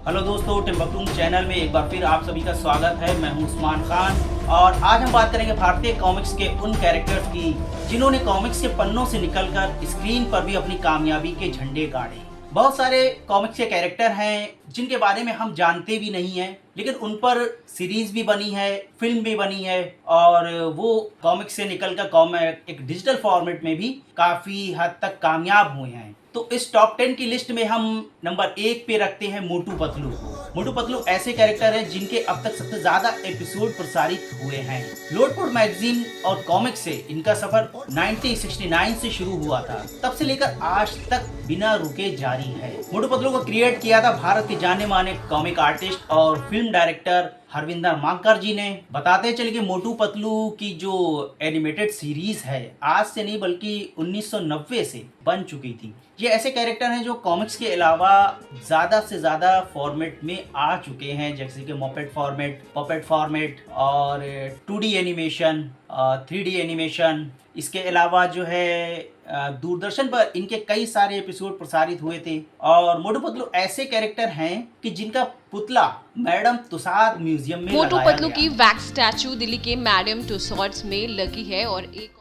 Hello दोस्तों, टिम्बकटूम channel में एक बार फिर आप सभी का स्वागत है। मैं हूं उस्मान खान और आज हम बात करेंगे भारतीय कॉमिक्स के उन कैरेक्टर्स की जिन्होंने कॉमिक्स के पन्नों से निकलकर स्क्रीन पर भी अपनी कामयाबी के झंडे गाड़े। बहुत सारे कॉमिक्स के कैरेक्टर हैं जिनके बारे में हम जानते भी नहीं हैं, लेकिन उन पर सीरीज भी बनी है, फिल्म भी बनी है और वो कॉमिक्स से निकलकर कॉमिक एक डिजिटल फॉर्मेट में भी काफ़ी हद तक कामयाब हुए हैं। तो इस टॉप 10 की लिस्ट में हम नंबर 1 पे रखते हैं मोटू पतलू को। मोटू पतलू ऐसे कैरेक्टर हैं जिनके अब तक सबसे ज्यादा एपिसोड प्रसारित हुए हैं। लोटपोट मैगजीन और कॉमिक्स से इनका सफर 1969 से शुरू हुआ था, तब से लेकर आज तक बिना रुके जारी है। मोटू पतलू को क्रिएट किया था भारत के जाने माने कॉमिक आर्टिस्ट और फिल्म डायरेक्टर हरविंदर मांकर जी ने। बताते चले कि मोटू पतलू की जो एनिमेटेड सीरीज है आज से नहीं बल्कि 1990 से बन चुकी थी। ये ऐसे कैरेक्टर हैं जो कॉमिक्स के अलावा ज़्यादा से ज़्यादा फॉर्मेट में आ चुके हैं, जैसे कि मोपेट फॉर्मेट, पपेट फॉर्मेट और 2D एनिमेशन, 3D एनिमेशन। इसके अलावा जो है दूरदर्शन पर इनके कई सारे एपिसोड प्रसारित हुए थे। और मोटू पतलू ऐसे कैरेक्टर हैं कि जिनका पुतला मैडम तुसाद म्यूजियम में मोटू लगाया पतलू गया। की वैक्स स्टैचू दिल्ली के मैडम तुसाड्स में लगी है और एक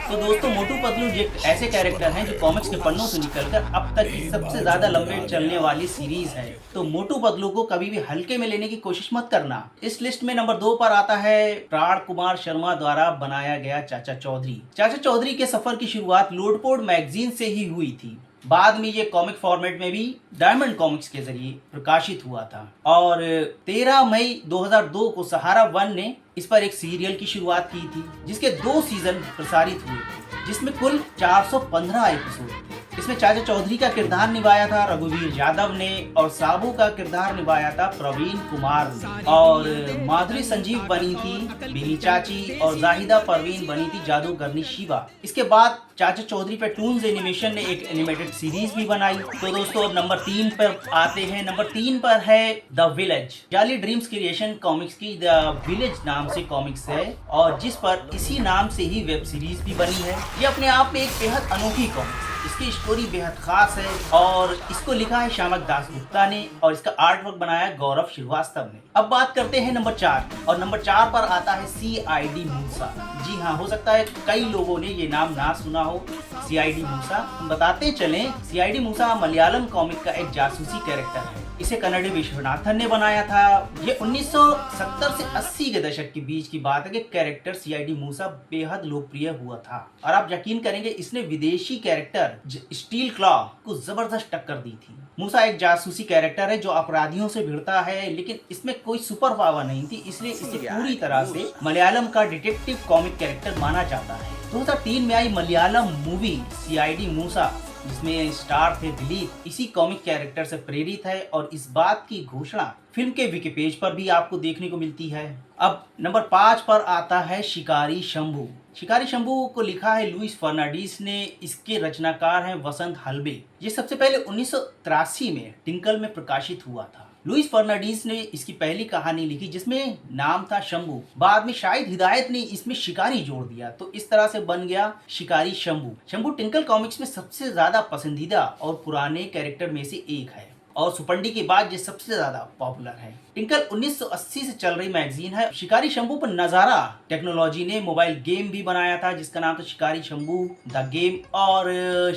तो दोस्तों, मोटू पतलू एक ऐसे कैरेक्टर हैं जो कॉमिक्स के पन्नों से निकलकर अब तक की सबसे ज्यादा लंबे चलने वाली सीरीज है। तो मोटू पतलू को कभी भी हल्के में लेने की कोशिश मत करना। इस लिस्ट में नंबर 2 पर आता है प्राण कुमार शर्मा द्वारा बनाया गया चाचा चौधरी। चाचा चौधरी के सफर की शुरुआत लोटपोट मैगजीन से ही हुई थी। बाद में ये कॉमिक फॉर्मेट में भी डायमंड कॉमिक्स के जरिए प्रकाशित हुआ था और 13 मई 2002 को सहारा वन ने इस पर एक सीरियल की शुरुआत की थी, जिसके 2 सीजन प्रसारित हुए थे, जिसमें कुल 415 एपिसोड थे। इसमें चाचा चौधरी का किरदार निभाया था रघुवीर यादव ने और साबू का किरदार निभाया था प्रवीण कुमार ने और माधुरी संजीव बनी थी बिनी चाची और जाहिदा परवीन बनी थी जादूगरनी शिवा। इसके बाद चाचा चौधरी पे टून्स एनिमेशन ने एक एनिमेटेड सीरीज भी बनाई। तो दोस्तों, अब नंबर 3 पर आते हैं। नंबर 3 पर है द विलेज। जाली ड्रीम्स क्रिएशन कॉमिक्स की द विलेज नाम से कॉमिक्स है और जिस पर इसी नाम से ही वेब सीरीज भी बनी है। ये अपने आप में एक बेहद अनोखी कॉमिक्स, इसकी स्टोरी बेहद खास है और इसको लिखा है श्यामक दास गुप्ता ने और इसका आर्ट वर्क बनाया है गौरव श्रीवास्तव ने। अब बात करते हैं नंबर 4 और नंबर 4 पर आता है CID मूसा। जी हाँ, हो सकता है कई लोगों ने ये नाम ना सुना हो, CID मूसा। हम बताते चलें, CID मूसा मलयालम कॉमिक का एक जासूसी कैरेक्टर है। इसे कन्नड़ी विश्वनाथन ने बनाया था। ये 1970 से 80 के दशक के बीच की बात है कि कैरेक्टर CID मूसा बेहद लोकप्रिय हुआ था और आप यकीन करेंगे इसने विदेशी कैरेक्टर स्टील क्लॉ को जबरदस्त टक्कर दी थी। मूसा एक जासूसी कैरेक्टर है जो अपराधियों से भिड़ता है, लेकिन इसमें कोई सुपर पावर नहीं थी, इसलिए इसे पूरी तरह से मलयालम का डिटेक्टिव कॉमिक कैरेक्टर माना जाता है। 2003 में आई मलयालम मूवी CID मूसा, जिसमें स्टार थे दिलीप, इसी कॉमिक कैरेक्टर से प्रेरित है और इस बात की घोषणा फिल्म के विकी पेज पर भी आपको देखने को मिलती है। अब नंबर 5 पर आता है शिकारी शंभू। शिकारी शंभू को लिखा है लुइस फर्नांडीज ने, इसके रचनाकार हैं वसंत हलबे। ये सबसे पहले 1983 में टिंकल में प्रकाशित हुआ था। लुइस फर्नांडीज ने इसकी पहली कहानी लिखी जिसमें नाम था शंभू। बाद में शायद हिदायत ने इसमें शिकारी जोड़ दिया, तो इस तरह से बन गया शिकारी शंभू। शंभू टिंकल कॉमिक्स में सबसे ज्यादा पसंदीदा और पुराने कैरेक्टर में से एक है और सुपंडी के बाद ये सबसे ज्यादा पॉपुलर है। टिंकल 1980 से चल रही मैगजीन है। शिकारी शंभू पर नजारा टेक्नोलॉजी ने मोबाइल गेम भी बनाया था जिसका नाम था शिकारी शंभू द गेम और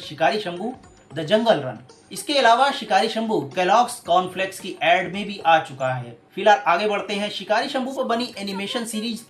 शिकारी शंभू द जंगल रन। इसके अलावा शिकारी शंभू केलॉग्स कॉर्नफ्लेक्स की एड में भी आ चुका है। फिलहाल आगे बढ़ते हैं। शिकारी शंभू पर बनी एनिमेशन सीरीज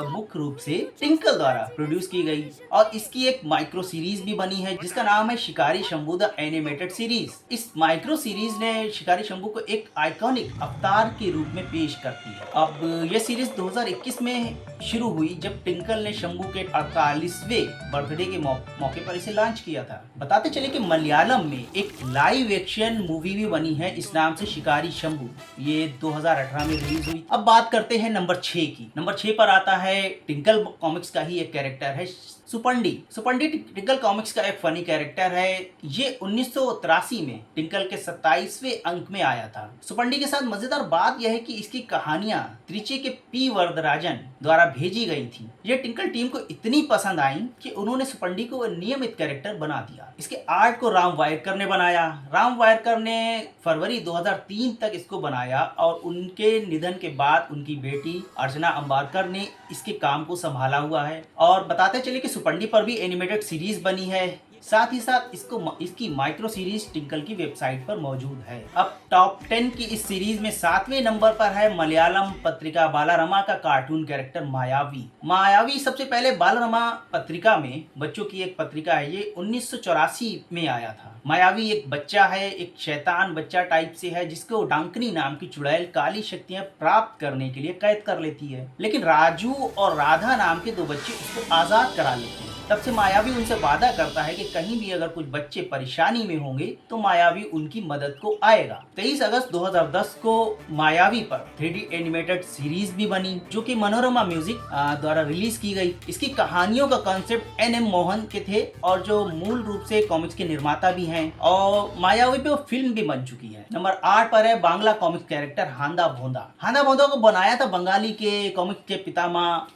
मुख्य रूप से टिंकल द्वारा प्रोड्यूस की गई और इसकी एक माइक्रो सीरीज भी बनी है जिसका नाम है शिकारी शंभू द एनिमेटेड सीरीज। इस माइक्रो सीरीज ने शिकारी शंभू को एक आइकॉनिक अवतार के रूप में पेश करती है। अब यह सीरीज 2021 में शुरू हुई जब टिंकल ने शंभू के 48वें बर्थडे के मौके पर इसे लॉन्च किया था। बताते चले कि मलयालम में एक लाइव एक्शन मूवी भी बनी है इस नाम से शिकारी शंभू। ये 2018 में रिलीज हुई। अब बात करते हैं नंबर 6 की। नंबर 6 पर आता है टिंकल कॉमिक्स का ही एक कैरेक्टर है सुपंडी सुपंडी टिंकल कॉमिक्स का एक फनी कैरेक्टर है। ये 1983 में टिंकल के 27वें अंक में आया था। सुपंडी के साथ मजेदार बात यह है कि इसकी कहानियां त्रिची के पी वरदराजन द्वारा भेजी गई थी। ये टिंकल टीम को इतनी पसंद आई कि उन्होंने सुपंडी को नियमित कैरेक्टर बना दिया। इसके आर्ट को राम वायरकर ने बनाया। राम वायरकर ने फरवरी 2003 तक इसको बनाया और उनके निधन के बाद उनकी बेटी अर्चना अंबारकर ने इसके काम को संभाला हुआ है। और बताते चले कि सुपंडी पर भी एनिमेटेड सीरीज बनी है। साथ ही साथ इसकी माइक्रो सीरीज टिंकल की वेबसाइट पर मौजूद है। अब टॉप 10 की इस सीरीज में 7वें नंबर पर है मलयालम पत्रिका बालारमा का कार्टून कैरेक्टर मायावी। मायावी सबसे पहले बालारमा पत्रिका में, बच्चों की एक पत्रिका है, ये 1984 में आया था। मायावी एक बच्चा है, एक शैतान बच्चा टाइप से है, जिसको डांकनी नाम की चुड़ैल काली शक्तियां प्राप्त करने के लिए कैद कर लेती है। लेकिन राजू और राधा नाम के 2 बच्चे उसको आजाद करा लेते हैं। तब से मायावी उनसे वादा करता है कि कहीं भी अगर कुछ बच्चे परेशानी में होंगे तो मायावी उनकी मदद को आएगा। 23 अगस्त 2010 को मायावी पर 3D एनिमेटेड सीरीज भी बनी, जो कि मनोरमा म्यूजिक द्वारा रिलीज की गई। इसकी कहानियों का कॉन्सेप्ट NM मोहन के थे और जो मूल रूप से कॉमिक्स के निर्माता भी हैं, और मायावी पे फिल्म भी बन चुकी है। नंबर 8 पर है बांग्ला कॉमिक्स कैरेक्टर हांदा भोंदा। हांदा भोंदा को बनाया था बंगाली के कॉमिक्स के पितामह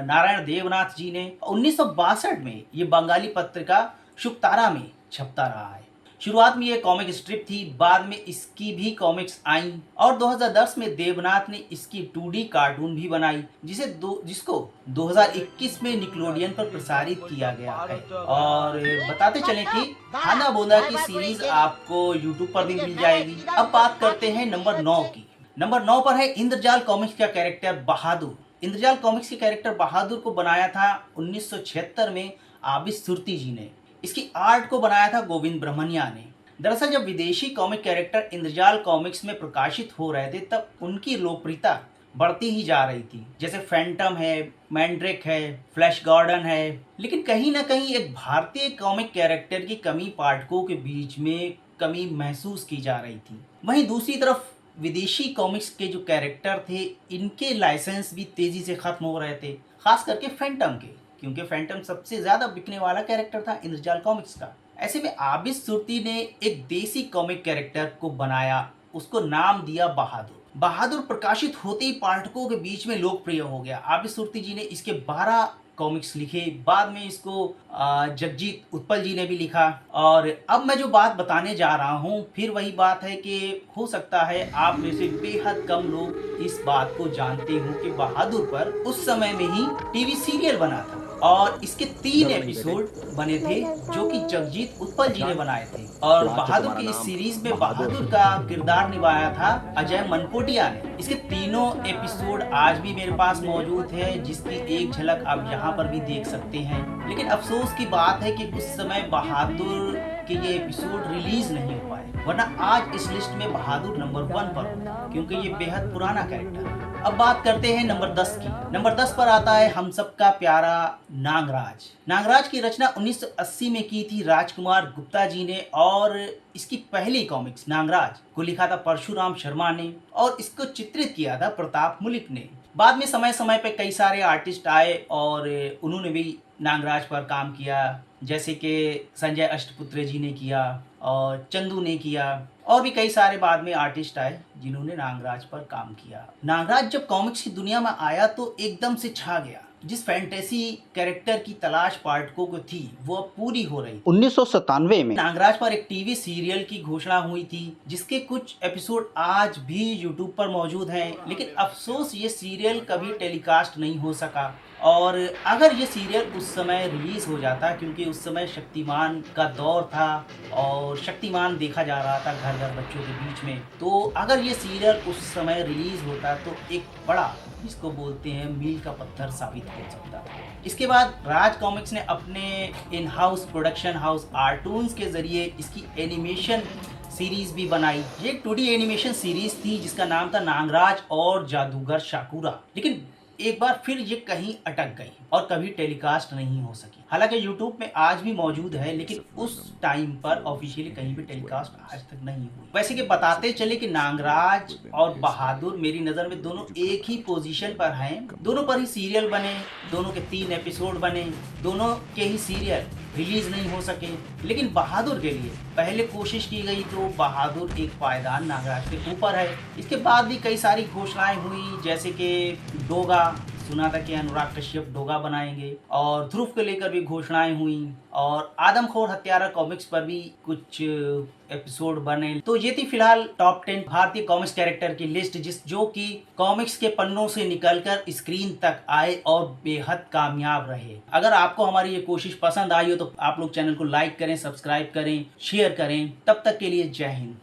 नारायण देवनाथ जी ने। 1962 में ये बंगाली पत्रिका शुकतारा में छपता रहा है। शुरुआत में ये कॉमिक स्ट्रिप थी, बाद में इसकी भी कॉमिक्स आई और 2010 में देवनाथ ने इसकी 2D कार्टून भी बनाई, जिसको 2021 में निकलोडियन पर प्रसारित किया गया है। और बताते चलें कि हांदा बोंदा की सीरीज आपको YouTube पर भी मिल जाएगी। अब बात करते हैं नंबर 9 की। नंबर 9 पर है इंद्रजाल कॉमिक्स का कैरेक्टर बहादुर। इंद्रजाल कॉमिक्स के कैरेक्टर बहादुर को बनाया था 1976 में आबिद सुरती जी ने। इसकी आर्ट को बनाया था गोविंद ब्रह्मनिया ने। दरअसल जब विदेशी कॉमिक कैरेक्टर इंद्रजाल कॉमिक्स में प्रकाशित हो रहे थे, तब उनकी लोकप्रियता बढ़ती ही जा रही थी। जैसे फैंटम है, मैंड्रिक है, फ्लैश गॉर्डन है। लेकिन कहीं ना कहीं एक भारतीय कॉमिक कैरेक्टर की कमी पाठकों के बीच में कमी महसूस की जा रही थी। वहीं दूसरी तरफ विदेशी कॉमिक्स के जो कैरेक्टर थे, इनके लाइसेंस भी तेजी से खत्म हो रहे थे, खास करके फैंटम के, क्योंकि फैंटम सबसे ज्यादा बिकने वाला कैरेक्टर था इंद्रजाल कॉमिक्स का। ऐसे में आबिद सुरती ने एक देसी कॉमिक कैरेक्टर को बनाया, उसको नाम दिया बहादुर। बहादुर प्रकाशित होते ही पाठकों के बीच में लोकप्रिय हो गया। आबिद सुरती जी ने इसके 12 कॉमिक्स लिखे, बाद में इसको जगजीत उत्पल जी ने भी लिखा। और अब मैं जो बात बताने जा रहा हूँ, फिर वही बात है कि हो सकता है आप में से बेहद कम लोग इस बात को जानते हो कि बहादुर पर उस समय में ही टीवी सीरियल बना था और इसके 3 एपिसोड बने थे, जो कि जगजीत उत्पल जी ने बनाए थे। और बहादुर की इस सीरीज में बहादुर का किरदार निभाया था अजय मनकोटिया ने। इसके तीनों एपिसोड आज भी मेरे पास मौजूद है, जिसकी एक झलक आप यहाँ पर भी देख सकते हैं। लेकिन अफसोस की बात है कि उस समय बहादुर के ये एपिसोड रिलीज नहीं हो पाए, वरना आज इस लिस्ट में बहादुर नंबर 1 पर हो, क्योंकि ये बेहद पुराना कैरेक्टर है। अब बात करते हैं नंबर 10 की। नंबर 10 पर आता है हम सबका प्यारा नागराज। नागराज की रचना 1980 में की थी राजकुमार गुप्ता जी ने, और इसकी पहली कॉमिक्स नागराज को लिखा था परशुराम शर्मा ने और इसको चित्रित किया था प्रताप मुलिक ने। बाद में समय समय पे कई सारे आर्टिस्ट आए और उन्होंने भी नागराज पर काम किया, जैसे कि संजय अष्टपुत्र जी ने किया और चंदू ने किया, और भी कई सारे बाद में आर्टिस्ट आए जिन्होंने नागराज पर काम किया। नागराज जब कॉमिक्स की दुनिया में आया तो एकदम से छा गया। जिस फैंटेसी कैरेक्टर की तलाश पाठकों को थी, वो अब पूरी हो रही। 1997 में नागराज पर एक टीवी सीरियल की घोषणा हुई थी, जिसके कुछ एपिसोड आज भी यूट्यूब पर मौजूद हैं। लेकिन अफसोस ये सीरियल कभी टेलीकास्ट नहीं हो सका। और अगर ये सीरियल उस समय रिलीज हो जाता, क्योंकि उस समय शक्तिमान का दौर था और शक्तिमान देखा जा रहा था घर घर बच्चों के बीच में, तो अगर ये सीरियल उस समय रिलीज होता तो एक बड़ा, जिसको बोलते हैं मील का पत्थर, साबित हो सकता था। इसके बाद राज कॉमिक्स ने अपने इन हाउस प्रोडक्शन हाउस आर्टून्स के जरिए इसकी एनिमेशन सीरीज भी बनाई। ये 2D एनिमेशन सीरीज थी जिसका नाम था नागराज और जादूगर शाकुरा। लेकिन एक बार फिर ये कहीं अटक गई और कभी टेलीकास्ट नहीं हो सकी। हालांकि यूट्यूब में आज भी मौजूद है, लेकिन उस टाइम पर ऑफिशियली कहीं भी टेलीकास्ट आज तक नहीं हुई। वैसे कि बताते चले कि नागराज और बहादुर मेरी नज़र में दोनों एक ही पोजीशन पर हैं। दोनों पर ही सीरियल बने, दोनों के 3 एपिसोड बने, दोनों के ही सीरियल रिलीज नहीं हो सके। लेकिन बहादुर के लिए पहले कोशिश की गई तो बहादुर एक पायदान नागराज के ऊपर है। इसके बाद भी कई सारी घोषणाएं हुई, जैसे कि डोगा, सुना था कि अनुराग कश्यप डोगा बनाएंगे, और ध्रुव को लेकर भी घोषणाएं हुई, और आदमखोर हत्यारा कॉमिक्स पर भी कुछ एपिसोड बने। तो ये थी फिलहाल टॉप 10 भारतीय कॉमिक्स कैरेक्टर की लिस्ट, जो कि कॉमिक्स के पन्नों से निकलकर स्क्रीन तक आए और बेहद कामयाब रहे। अगर आपको हमारी ये कोशिश पसंद आई हो तो आप लोग चैनल को लाइक करें, सब्सक्राइब करें, शेयर करें। तब तक के लिए जय हिंद।